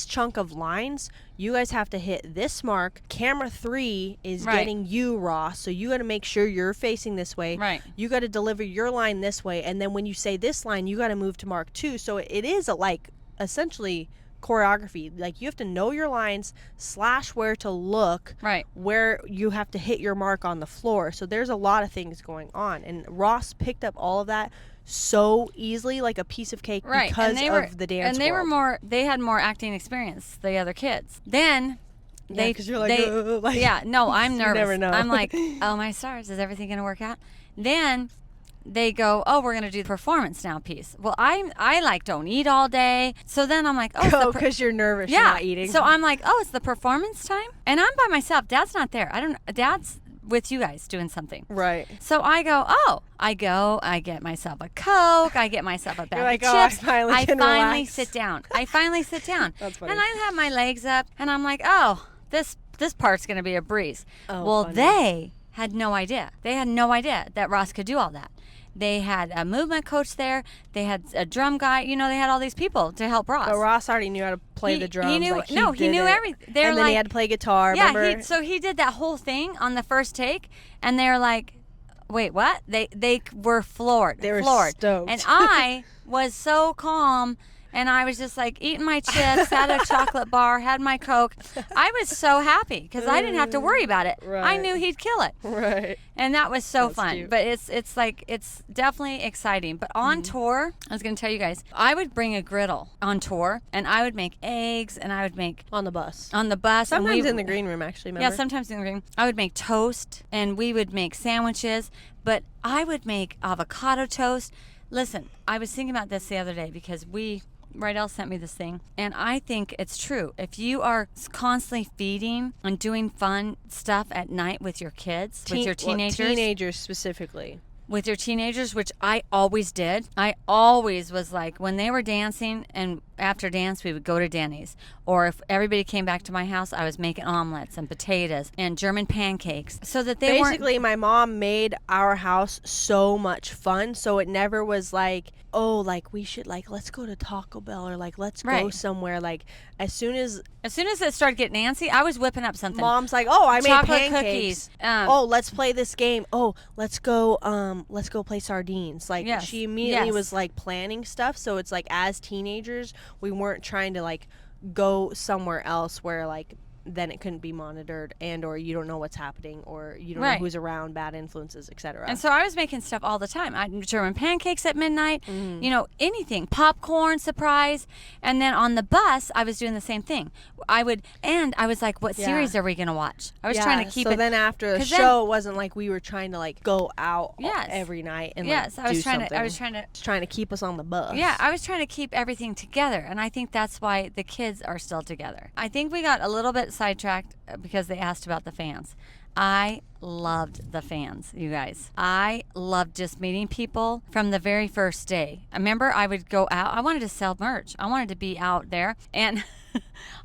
chunk of lines, you guys have to hit this mark. Camera 3 is getting you, Ross, so you got to make sure you're facing this way. Right. You got to deliver your line this way, and then when you say this line, you got to move to mark 2. So it is essentially choreography. Like, you have to know your lines / where to look, where you have to hit your mark on the floor. So there's a lot of things going on, and Ross picked up all of that so easily, like a piece of cake, because of the dance world. They had more acting experience, the other kids. Then because you're like, no, I'm nervous. You never know. I'm like, oh my stars, is everything gonna work out? Then they go, oh, we're gonna do the performance now piece. Well, I like don't eat all day, so then I'm like, oh, because you're nervous, you're not eating. So I'm like, oh, it's the performance time, and I'm by myself. Dad's not there. Dad's with you guys doing something. Right. So I get myself a Coke, I get myself a bag of chips. I finally sit down. That's funny. And I have my legs up, and I'm like, oh, this part's going to be a breeze. Oh, well, funny. they had no idea. They had no idea that Ross could do all that. They had a movement coach there. They had a drum guy. You know, they had all these people to help Ross. But Ross already knew how to play the drums. He knew. He knew everything. And then he had to play guitar. Yeah. Remember? So he did that whole thing on the first take, and they're like, "Wait, what?" They were floored. They were stoked. And I was so calm. And I was just like eating my chips, had a chocolate bar, had my Coke. I was so happy because I didn't have to worry about it. Right. I knew he'd kill it. Right. And that was so fun. Cute. But it's definitely exciting. But on tour, I was going to tell you guys, I would bring a griddle on tour, and I would make eggs, and I would make on the bus. Sometimes in the green room, actually. Remember? Yeah, sometimes in the green room. I would make toast, and we would make sandwiches. But I would make avocado toast. Listen, I was thinking about this the other day because Rydel sent me this thing, and I think it's true. If you are constantly feeding and doing fun stuff at night with your kids, with your teenagers. Teenagers specifically. With your teenagers, which I always did. I always was like, when they were dancing, and after dance, we would go to Denny's. Or if everybody came back to my house, I was making omelets and potatoes and German pancakes so that they Basically, my mom made our house so much fun, so it never was like, oh, like, we should, like, let's go to Taco Bell, or, like, let's go somewhere. Like, as soon as it started getting antsy, I was whipping up something. Mom's like, oh, I made chocolate pancakes. Cookies. Oh, let's play this game. Oh, let's go play sardines. Like, she immediately was, like, planning stuff. So it's like, as teenagers, we weren't trying to, like, go somewhere else where, like, then it couldn't be monitored, and or you don't know what's happening, or you don't know who's around, bad influences, etc. And so I was making stuff all the time. I German pancakes at midnight, you know, anything, popcorn, surprise. And then on the bus, I was doing the same thing. I was like, what series are we going to watch? I was trying to keep it. So then after the show, it wasn't like we were trying to, like, go out every night and like, I was do trying something. I was trying to keep us on the bus. Yeah, I was trying to keep everything together, and I think that's why the kids are still together. I think we got a little bit sidetracked because they asked about the fans. I loved the fans, you guys. I loved just meeting people from the very first day. I remember I would go out. I wanted to sell merch. I wanted to be out there. And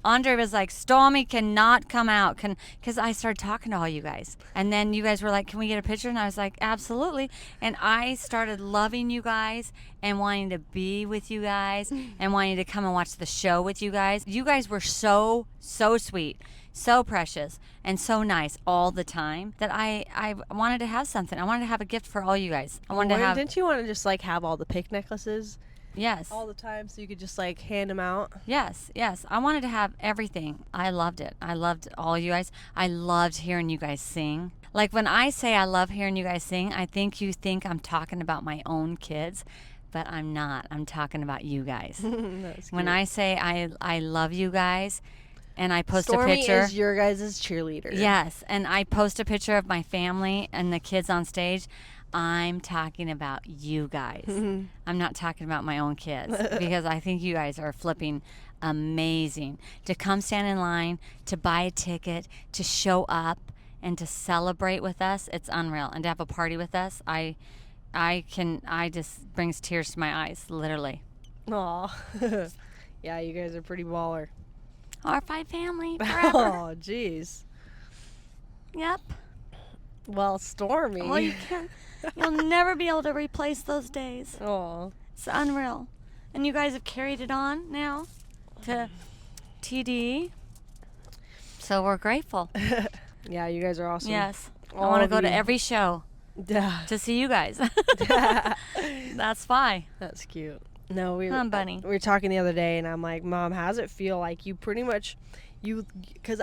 Andre was like, Stormy cannot come out. Because I started talking to all you guys. And then you guys were like, can we get a picture? And I was like, absolutely. And I started loving you guys and wanting to be with you guys and wanting to come and watch the show with you guys. You guys were so, so sweet, so precious, and so nice all the time that I wanted to have something. I wanted to have a gift for all you guys. I wanted to have. Didn't you want to just, like, have all the pick necklaces? Yes. All the time, so you could just, like, hand them out? Yes. I wanted to have everything. I loved it. I loved all you guys. I loved hearing you guys sing. Like when I say I love hearing you guys sing, I think you think I'm talking about my own kids, but I'm not. I'm talking about you guys. When I say I love you guys, and I post Stormy a picture. is your guys' cheerleader. Yes, and I post a picture of my family and the kids on stage. I'm talking about you guys. I'm not talking about my own kids because I think you guys are flipping amazing. To come stand in line, to buy a ticket, to show up, and to celebrate with us, it's unreal. And to have a party with us, I just brings tears to my eyes, literally. Aw. Yeah, you guys are pretty baller. R5Family forever. Oh, jeez. Yep. Well, Stormy. Oh, you can't. You'll never be able to replace those days. Oh. It's unreal. And you guys have carried it on now to TD. So we're grateful. Yeah, you guys are awesome. Yes. All I want to of go to you. every show to see you guys. That's why. That's cute. No, we Bunny. were talking the other day, and I'm like, Mom, how does it feel like you pretty much, because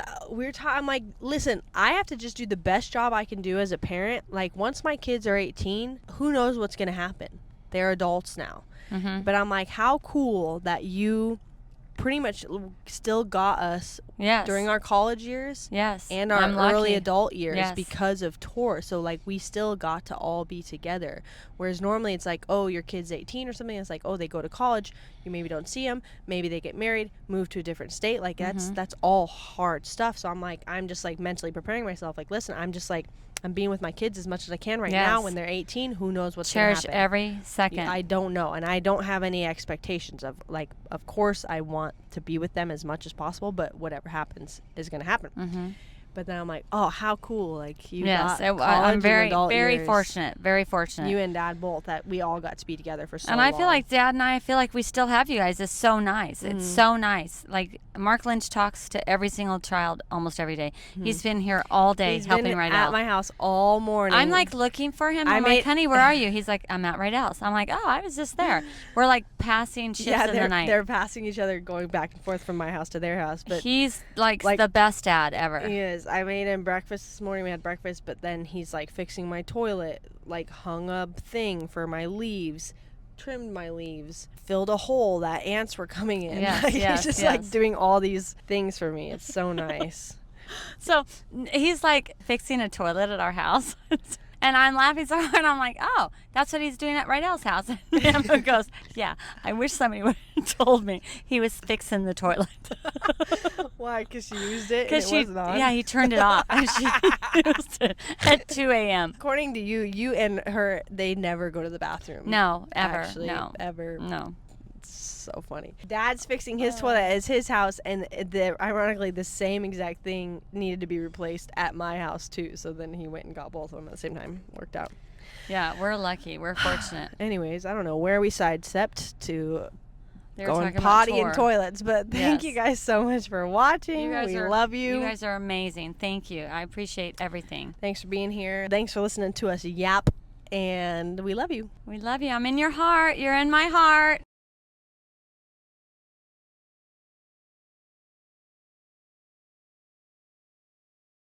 I'm like, listen, I have to just do the best job I can do as a parent. Like, once my kids are 18, who knows what's going to happen? They're adults now. Mm-hmm. But I'm like, how cool that you pretty much still got us during our college years and our early adult years because of tour. So like we still got to all be together, whereas normally it's like, oh, your kid's 18 or something, it's like, oh, they go to college, you maybe don't see them, maybe they get married, move to a different state, like that's all hard stuff. So I'm like, I'm just like mentally preparing myself, like, listen, I'm just like, I'm being with my kids as much as I can right now. When they're 18, who knows what's going to happen. Cherish every second. I don't know, and I don't have any expectations of, like, of course I want to be with them as much as possible, but whatever happens is going to happen. Mm-hmm. But then I'm like, oh, how cool. Like, you yes, got I'm very years. fortunate. Very fortunate. You and Dad both, that we all got to be together for so long. And I feel like Dad and I feel like we still have you guys. It's so nice. It's so nice. Like, Mark Lynch talks to every single child almost every day. He's been here all day helping Rydel. At my house all morning. I'm like looking for him. I'm like, honey, where are you? He's like, I'm at Rydel's. I'm like, oh, I was just there. We're like passing shifts in the night. They're passing each other, going back and forth from my house to their house. But he's like the best dad ever. He is. I made him breakfast this morning. We had breakfast, but then he's like fixing my toilet, like hung a thing for my leaves, trimmed my leaves, filled a hole that ants were coming in. He's just like doing all these things for me. It's so nice. So he's like fixing a toilet at our house. And I'm laughing so hard. I'm like, oh, that's what he's doing at Rydel's house. And Emma goes, yeah, I wish somebody would have told me he was fixing the toilet. Why? Because she used it and it wasn't on? Yeah, he turned it off. And she used it at 2 a.m. According to you, you and her, they never go to the bathroom. No, ever. Actually, no. Ever. No. So funny. Dad's fixing his toilet at his house, and ironically the same exact thing needed to be replaced at my house too, so then he went and got both of them at the same time. Worked out. Yeah, we're lucky. We're fortunate. Anyways, I don't know where we sidestepped to going potty and toilets, but thank you guys so much for watching. We love you. You guys are amazing. Thank you. I appreciate everything. Thanks for being here. Thanks for listening to us yap, and we love you. We love you. I'm in your heart. You're in my heart.